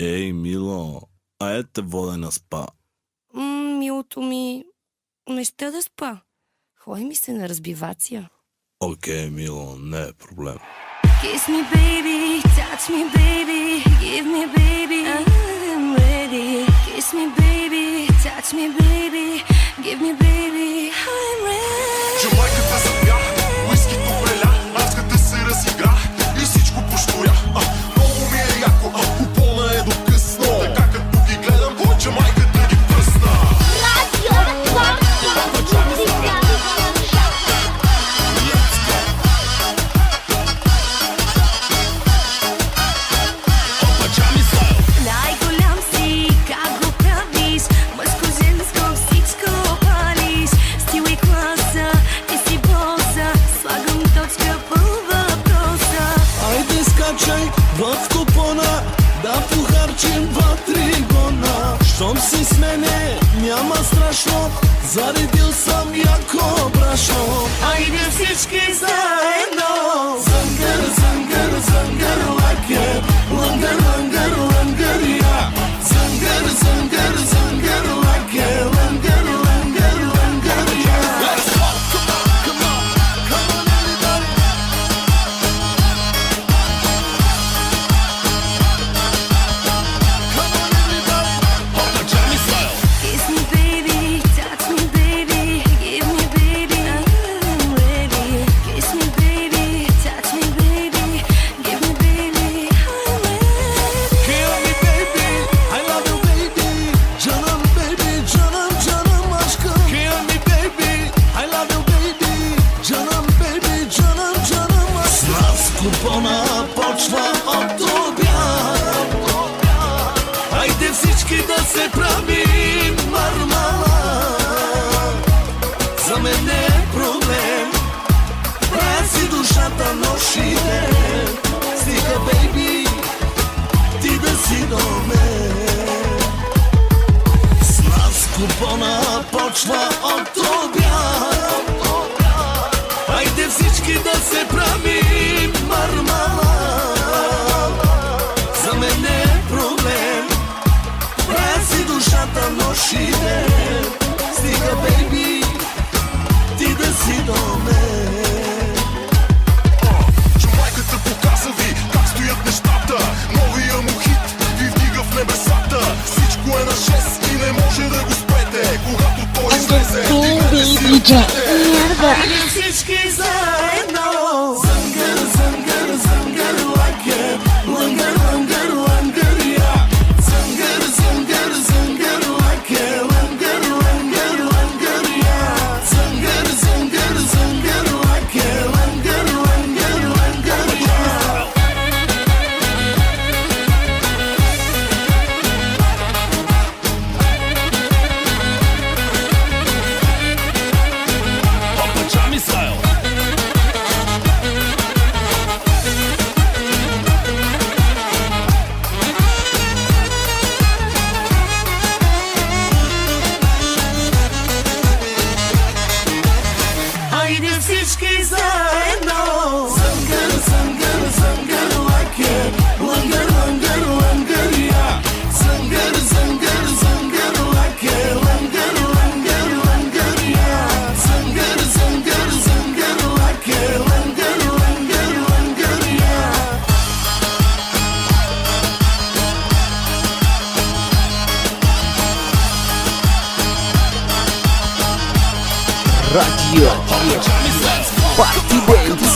Ей, мило, ай те вода на спа. Милото ми, не ще да спа. Ходи ми се на разбивация. Окей, мило, не е проблем. Kiss me baby, touch me baby, give me baby, I'm ready. Kiss me baby, touch me baby, give me baby, I'm ready. Че майката запя, уискито преля, адската се разигра и всичко поштуря. Много ми е яко, купона е до късно. Така като ги гледам, че майката ги пръсна. Най-голям си, как го правиш, мъжко-женско всичко палиш. Стил и класа, ти си боса, слагам точка по въпроса. Айде скачай в купона, да похарчим 2-3 гона. Щом си с мене, няма страшно, заредил съм яко брашно. Айде всички заедно. Зангър, зангър, зангър, лаке, лангър, лангър, лангър, я. Зангър, зангър, зангър, лаке, лангър, лангър, лангър, я. Let's go, come on, come on everybody. Kiss me baby, touch me baby, give me baby, I'm ready. Kiss me baby, touch me baby, give me baby, I'm ready. Kill me baby, I love you baby. Canım baby, canım canım aşkım. Kill me baby, I love you baby. Canım baby, canım canım aşkım. Нас купона почва от обяд. Хайде всички да се правим мармала. За мен не е проблем. Правя си душата нощ и ден. Стига бейби, ти да си до мен. С нас купона почва от обяд. Хайде всички да се правим мармала. За мен не е проблем. Правя си душата нощ и ден. Стига бейби, ти да си до мен. Че майката показа ви как стоят нещата. Новия му хит ви вдига в небесата. Всичко е на 6 и не може да го спрете. Когато той излезе, дигнете си ръцете. Хайде всички заедно. Зангър, зангър, зангър, лаке, лангър, лангър, лангър, я. Зангър, зангър, зангър, лаке, лангър, лангър, лангър, я. Зангър, зангър, зангър, лаке, лангър, лангър, лангър, я. Хайде всички заедно. Зангър, зангър, зангър, лаке, лангър, лангър, лангър, я. Зангър, зангър, зангър, лаке, лангър, лангър, лангър, я. Зангър, зангър, зангър, лаке, лангър, лангър, лангър, я. Radio Party Waves.